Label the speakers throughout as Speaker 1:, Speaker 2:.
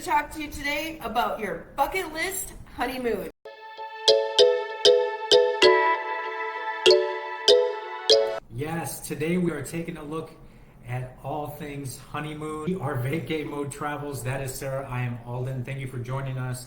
Speaker 1: talk to you today about your bucket list honeymoon.
Speaker 2: Yes, today we are taking a look at all things honeymoon, our vacay mode travels. That is Sarah. I am Alden. Thank you for joining us.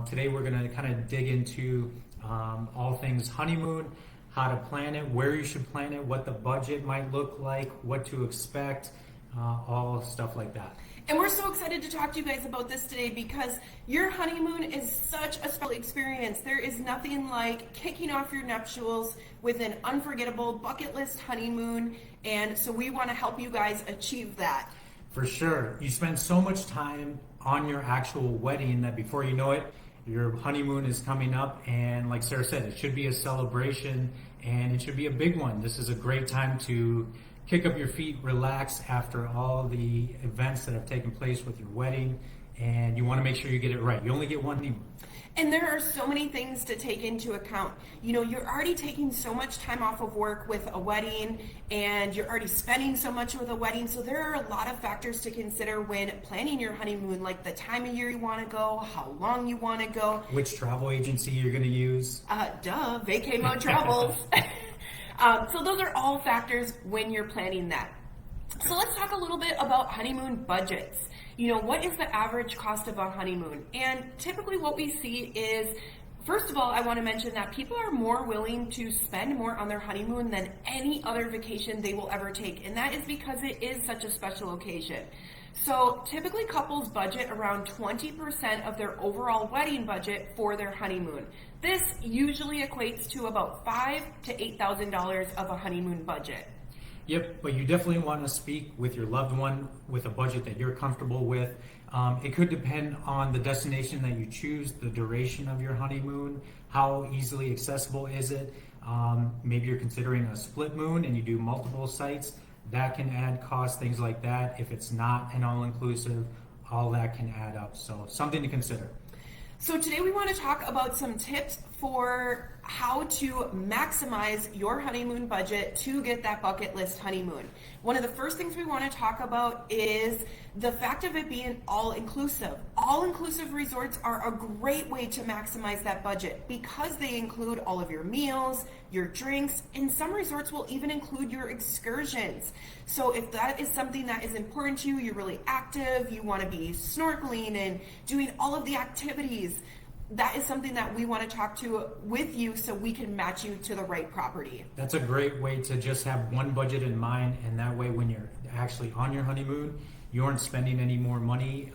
Speaker 2: Today we're going to kind of dig into all things honeymoon, how to plan it, where you should plan it, what the budget might look like, what to expect, all stuff like that.
Speaker 1: And we're so excited to talk to you guys about this today because your honeymoon is such a special experience. There is nothing like kicking off your nuptials with an unforgettable bucket list honeymoon, and so we want to help you guys achieve that.
Speaker 2: For sure. You spend so much time on your actual wedding that before you know it, your honeymoon is coming up, and like Sarah said, it should be a celebration and it should be a big one. This is a great time to kick up your feet, relax after all the events that have taken place with your wedding, and you want to make sure you get it right. You only get one honeymoon.
Speaker 1: And there are so many things to take into account. You know, you're already taking so much time off of work with a wedding, and you're already spending so much with a wedding. So there are a lot of factors to consider when planning your honeymoon, like the time of year you want to go, how long you want to go,
Speaker 2: which travel agency you're going to use.
Speaker 1: Vacay Mode Travels. So those are all factors when you're planning that. So let's talk a little bit about honeymoon budgets. You know, what is the average cost of a honeymoon? And typically what we see is, first of all, I want to mention that people are more willing to spend more on their honeymoon than any other vacation they will ever take. And that is because it is such a special occasion. So typically couples budget around 20% of their overall wedding budget for their honeymoon. This usually equates to about $5,000 to $8,000 of a honeymoon budget.
Speaker 2: Yep, but you definitely want to speak with your loved one with a budget that you're comfortable with. It could depend on the destination that you choose, the duration of your honeymoon, how easily accessible is it. Maybe you're considering a split moon and you do multiple sites. That can add costs, things like that. If it's not an all-inclusive, all that can add up. So something to consider.
Speaker 1: So today we want to talk about some tips for how to maximize your honeymoon budget to get that bucket list honeymoon. One of the first things we want to talk about is the fact of it being all-inclusive. All-inclusive resorts are a great way to maximize that budget because they include all of your meals, your drinks, and some resorts will even include your excursions. So if that is something that is important to you, you're really active, you want to be snorkeling and doing all of the activities, that is something that we want to talk to with you so we can match you to the right property.
Speaker 2: That's a great way to just have one budget in mind, and that way when you're actually on your honeymoon, you aren't spending any more money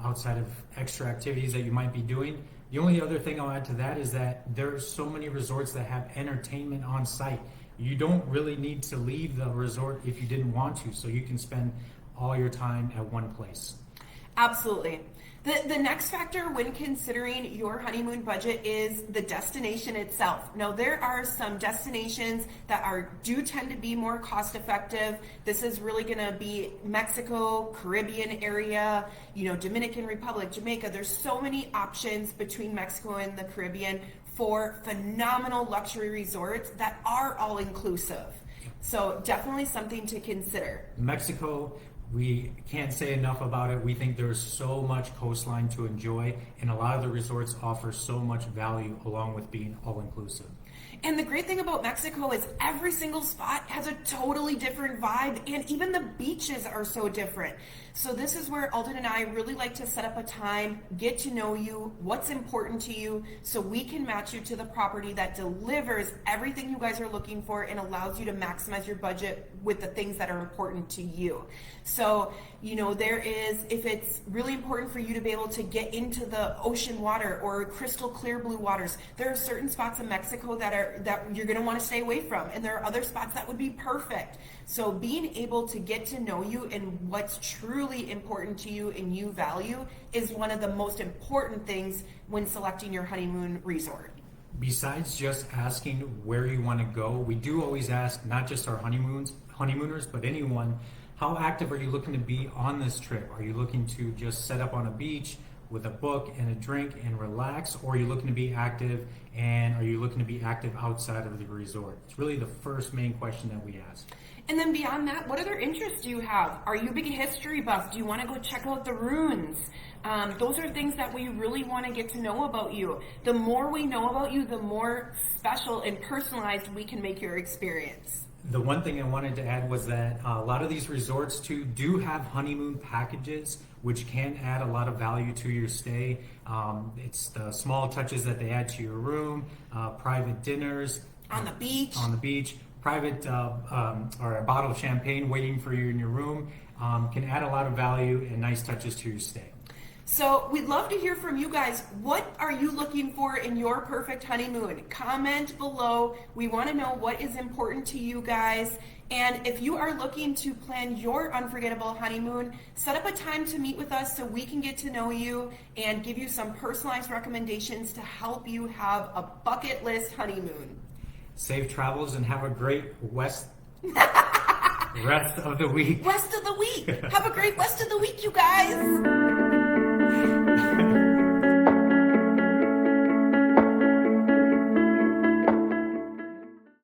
Speaker 2: outside of extra activities that you might be doing. The only other thing I'll add to that is that there are so many resorts that have entertainment on site. You don't really need to leave the resort if you didn't want to, so you can spend all your time at one place.
Speaker 1: Absolutely. The next factor when considering your honeymoon budget is the destination itself. Now, there are some destinations that do tend to be more cost effective. This is really going to be Mexico, Caribbean area, Dominican Republic, Jamaica. There's so many options between Mexico and the Caribbean for phenomenal luxury resorts that are all inclusive. So definitely something to consider.
Speaker 2: Mexico, we can't say enough about it. We think there's so much coastline to enjoy, and a lot of the resorts offer so much value along with being all-inclusive.
Speaker 1: And the great thing about Mexico is every single spot has a totally different vibe, and even the beaches are so different. So this is where Alden and I really like to set up a time, get to know you, what's important to you, so we can match you to the property that delivers everything you guys are looking for and allows you to maximize your budget with the things that are important to you. So, if it's really important for you to be able to get into the ocean water or crystal clear blue waters, there are certain spots in Mexico that you're going to want to stay away from, and there are other spots that would be perfect. So being able to get to know you and what's truly important to you and you value is one of the most important things when selecting your honeymoon resort.
Speaker 2: Besides just asking where you want to go, we do always ask not just our honeymooners, but anyone, how active are you looking to be on this trip? Are you looking to just set up on a beach, with a book and a drink and relax, or are you looking to be active, and are you looking to be active outside of the resort? It's really the first main question that we ask.
Speaker 1: And then beyond that, what other interests do you have? Are you a big history buff? Do you want to go check out the ruins? Those are things that we really want to get to know about you. The more we know about you, the more special and personalized we can make your experience.
Speaker 2: The one thing I wanted to add was that a lot of these resorts too do have honeymoon packages, which can add a lot of value to your stay. It's the small touches that they add to your room, private dinners
Speaker 1: On the beach.
Speaker 2: Private or a bottle of champagne waiting for you in your room can add a lot of value and nice touches to your stay.
Speaker 1: So we'd love to hear from you guys. What are you looking for in your perfect honeymoon? Comment below. We want to know what is important to you guys. And if you are looking to plan your unforgettable honeymoon, set up a time to meet with us so we can get to know you and give you some personalized recommendations to help you have a bucket list honeymoon.
Speaker 2: Safe travels and have a great rest of the week.
Speaker 1: Rest of the week. Have a great rest of the week, you guys.